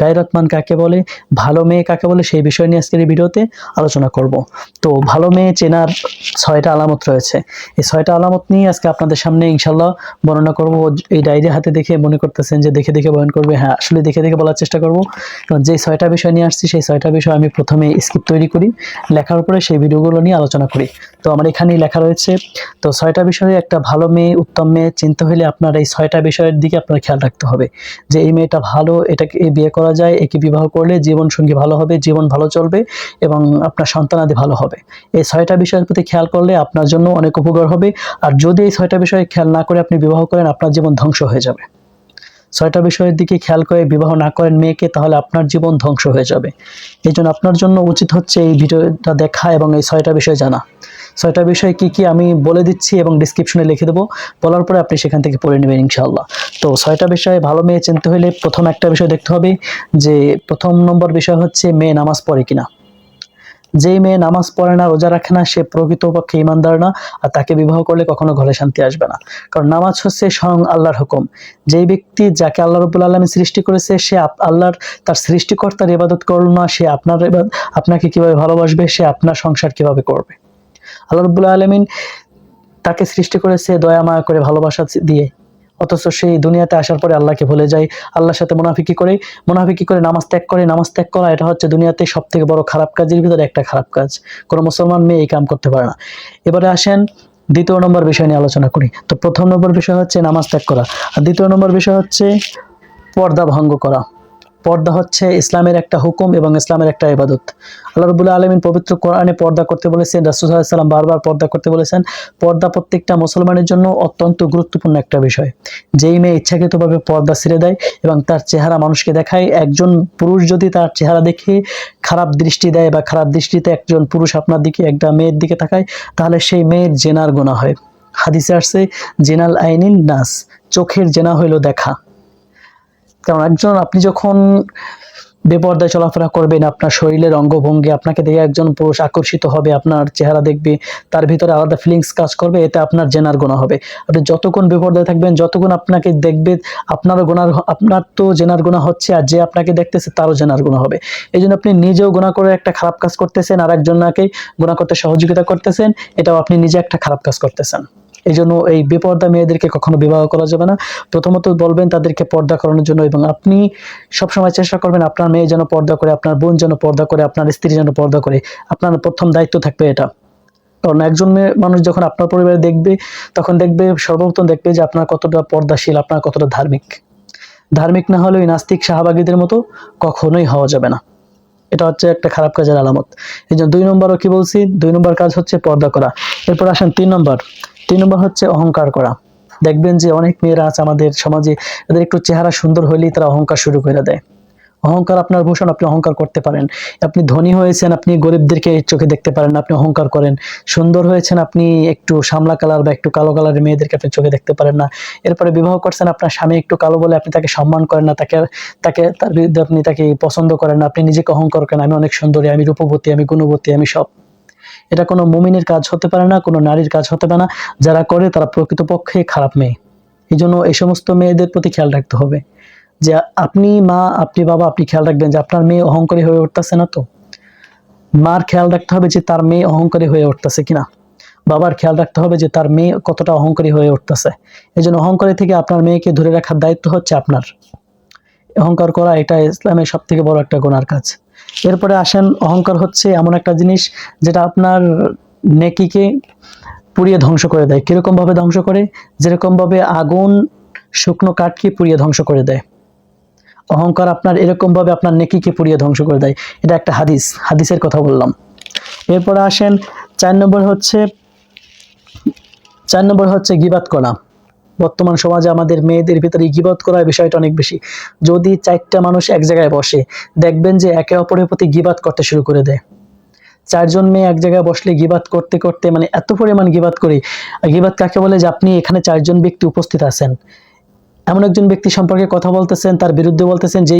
গায়রাতমান কাকে বলে, ভালো মেয়ে কাকে বলে, সেই বিষয় নিয়ে আজকের এই ভিডিওতে আলোচনা করব। তো ভালো মেয়ে চেনার 6টা আলামত রয়েছে। এই 6টা আলামত নিয়ে আজকে আপনাদের সামনে ইনশাল্লাহ বর্ণনা করব। এই ডায়েরি হাতে দেখে মনে করতেছেন যে দেখে দেখে বয়ান করবে, হ্যাঁ আসলে দেখে দেখে বলার চেষ্টা করব। কারণ যে 6টা বিষয় নিয়ে আসছি সেই 6টা বিষয় আমি প্রথমে স্ক্রিপ্ট তৈরি করি, লেখার উপরে সেই ভিডিওগুলো নিয়ে আলোচনা করি। তো আমার এখানেই লেখা রয়েছে। তো 6টা বিষয়ে একটা ভালো মেয়ে, উত্তম মেয়ে চিনতে হলে আপনার এই 6টা বিষয়ের দিকে আপনার খেয়াল রাখতে হবে যে এই মেয়েটা ভালো, এটাকে বিয়ে করা যায়, একে বিবাহ করলে জীবন সঙ্গী ভালো হবে, জীবন ভালো চলবে এবং আপনার সন্তানাদি ভালো হবে। এই 6টা বিষয়ের প্রতি খেয়াল করলে আপনার জন্য অনেক উপকার হবে। আর যদি এই 6টা বিষয়ে খেয়াল না করে আপনি বিবাহ করেন, আপনার জীবন ধ্বংস হয়ে যাবে। 6টা বিষয়ের দিকে খেয়াল করে বিবাহ না করেন মেয়েকে, তাহলে আপনার জীবন ধ্বংস হয়ে যাবে। এই জন্য আপনার জন্য উচিত হচ্ছে এই ভিডিওটা দেখা এবং এই 6টা বিষয় জানা। 6টা বিষয় কি কি আমি বলে দিচ্ছি এবং ডিসক্রিপশনে লিখে দেবো, বলার পরে আপনি সেখান থেকে পড়ে নেবেন ইনশাআল্লাহ। তো 6টা বিষয়ে ভালো মেয়ে চিনতে হলে প্রথম একটা বিষয় দেখতে হবে যে প্রথম নম্বর বিষয় হচ্ছে মেয়ে নামাজ পড়ে কিনা। যেই মেয়ে নামাজ পড়ে না, রোজা রাখে না, সে প্রকৃতপক্ষে ইমানদার না, আর তাকে বিবাহ করলে কখনো ঘরে শান্তি আসবে না। কারণ নামাজ হচ্ছে স্বয়ং আল্লাহর হুকুম। যেই ব্যক্তি, যাকে আল্লাহ রাব্বুল আলামিন সৃষ্টি করেছে, সে আল্লাহর, তার সৃষ্টিকর্তার ইবাদত করল না, সে আপনাকে কিভাবে ভালোবাসবে, সে আপনার সংসার কিভাবে করবে? আল্লাহ রাব্বুল আলামিন তাকে সৃষ্টি করেছে দয়া মায়া করে, ভালোবাসা দিয়ে, অথচ সেই দুনিয়াতে আসার পরে আল্লাহকে ভুলে যায়, আল্লাহর সাথে মুনাফিকি করে নামাজ ত্যাগ করে। নামাজ ত্যাগ করা এটা হচ্ছে দুনিয়াতে সব থেকে বড় খারাপ কাজের ভিতরে একটা খারাপ কাজ। কোনো মুসলমান মেয়ে এই কাম করতে পারে না। এবারে আসেন দ্বিতীয় নম্বর বিষয় নিয়ে আলোচনা করি। তো প্রথম নম্বর বিষয় হচ্ছে নামাজ ত্যাগ করা, আর দ্বিতীয় নম্বর বিষয় হচ্ছে পর্দা ভঙ্গ করা। পর্দা হচ্ছে ইসলামের একটা হুকুম এবং ইসলামের একটা ইবাদত। আল্লাহ রাব্বুল আলামিন পবিত্র কোরআনে পর্দা করতে বলেছেন, রাসূল সাল্লাল্লাহু আলাইহি ওয়াসাল্লাম বারবার পর্দা করতে বলেছেন। পর্দা প্রত্যেকটা মুসলমানের জন্য অত্যন্ত গুরুত্বপূর্ণ একটা বিষয়। যেই মেয়ে ইচ্ছাকৃতভাবে পর্দা ছেড়ে দেয় এবং তার চেহারা মানুষকে দেখায়, একজন পুরুষ যদি তার চেহারা দেখে খারাপ দৃষ্টি দেয় বা খারাপ দৃষ্টিতে একজন পুরুষ আপনার দিকে, একটা মেয়ের দিকে তাকায়, তাহলে সেই মেয়ের জেনার গুনাহ হয়। হাদিসে আসছে জেনাল আইনিন নাস, চোখের জেনা হইল দেখা। কারণ আপনি যখন বেপর্দায় চলাফেরা করবেন, আপনার শরীরের অঙ্গভঙ্গি, আপনাকে দেখে একজন পুরুষ আকর্ষিত হবে, আপনার চেহারা দেখবে, তার ভিতরে আলাদা ফিলিংস কাজ করবে, এতে আপনার জেনার গুনাহ হবে। আপনি যতক্ষণ বেপর্দায় থাকবেন, যতক্ষণ আপনাকে দেখবে, আপনার তো জেনার গুনাহ হচ্ছে, আর যে আপনাকে দেখতেছে তারও জেনার গুনাহ হবে। এই জন্য আপনি নিজেও গুনাহ করে একটা খারাপ কাজ করতেছেন, আর একজনকে গুনাহ করতে সহযোগিতা করতেছেন, এটাও আপনি নিজে একটা খারাপ কাজ করতেছেন। এই জন্য এই বেপর্দা মেয়েদেরকে কখনো বিবাহ করা যাবে না। প্রথমত বলবেন তাদেরকে পর্দা করানোর জন্য, এবং আপনি সবসময় চেষ্টা করবেন আপনার মেয়ে যেন পর্দা করে, আপনার বোন যেন পর্দা করে, আপনার স্ত্রী যেন পর্দা করে। আপনার প্রথম দায়িত্ব থাকবে এটা। কারণ একজন মেয়ে মানুষ যখন আপনার পরিবারে দেখবে, তখন দেখবে, সর্বপ্রথম দেখবে যে আপনার কতটা পর্দাশীল, আপনার কতটা ধার্মিক। ধার্মিক না হলে ওই নাস্তিক শাহবাগীদের মতো কখনোই হওয়া যাবে না। এটা হচ্ছে একটা খারাপ কাজের আলামত। এই জন্য 2 নম্বরও কি বলছি, 2 নম্বর কাজ হচ্ছে পর্দা করা। এরপর আসেন 3 নম্বর হচ্ছে অহংকার করা। দেখবেন যে অনেক মেয়েরা আছে আমাদের সমাজে, এদের একটু চেহারা সুন্দর হইলেই তারা অহংকার শুরু করে দেয়। অহংকার আপনার ভূষণ, আপনি অহংকার করতে পারেন। আপনি ধনী হয়েছেন, আপনি গরিবদেরকে চোখে দেখতে পারেন না, আপনি অহংকার করেন। সুন্দর হয়েছেন, আপনি একটু শামলা কালার বা একটু কালো কালারের মেয়েদেরকে আপনি চোখে দেখতে পারেন না। এরপরে বিবাহ করছেন, আপনার স্বামী একটু কালো বলে আপনি তাকে সম্মান করেন না, তার বিরুদ্ধে আপনি তাকে পছন্দ করেন না, আপনি নিজেকে অহংকার করেন, আমি অনেক সুন্দরী, আমি রূপবতী, আমি গুণবতী, আমি সব। এটা কোনো মুমিনের কাজ হতে পারে না, কোনো নারীর কাজ হতে পারে না। যারা করে তারা প্রকৃতপক্ষে খারাপ মেয়ে। এই জন্য এই সমস্ত মেয়েদের প্রতি খেয়াল রাখতে হবে যে আপনি মা, আপনি বাবা, আপনি খেয়াল রাখবেন যে আপনার মেয়ে অহংকারী হয়ে উঠতেছে না তো। মার খেয়াল রাখতে হবে যে তার মেয়ে অহংকারী হয়ে উঠতেছে কিনা। বাবার খেয়াল রাখতে হবে যে তার মেয়ে কতটা অহংকারী হয়ে উঠতেছে। এই জন্য অহংকারী থেকে আপনার মেয়েকে ধরে রাখার দায়িত্ব হচ্ছে আপনার। অহংকার করা এটা ইসলামের সব থেকে বড় একটা গুনার কাজ। এরপরে আসেন, অহংকার হচ্ছে এমন একটা জিনিস যেটা আপনার নেকিকে পুড়িয়ে ধ্বংস করে দেয়। কিরকম ভাবে ধ্বংস করে? যেরকম ভাবে আগুন শুকনো কাঠকে পুড়িয়ে ধ্বংস করে দেয়, অহংকার আপনার এরকম ভাবে আপনার নেকিকে পুড়িয়ে ধ্বংস করে দেয়। এটা একটা হাদিসের কথা বললাম। এরপরে আসেন 4 নম্বর হচ্ছে গীবাত করা। বর্তমান সমাজে আমাদের মেয়েদের ভিতরে গীবত করার বিষয়টা অনেক বেশি। যদি 4টা মানুষ এক জায়গায় বসে, দেখবেন যে একে অপরের প্রতি গীবাত করতে শুরু করে দেয়। 4 জন মেয়ে এক জায়গায় বসলে গীবাত করতে করতে, মানে এত পরিমাণ গীবাত করি। গীবাত কাকে বলে? যে আপনি এখানে 4 জন ব্যক্তি উপস্থিত আছেন, এমন একজন ব্যক্তি সম্পর্কে কথা বলতেছেন, তার বিরুদ্ধে বলতেছেন যে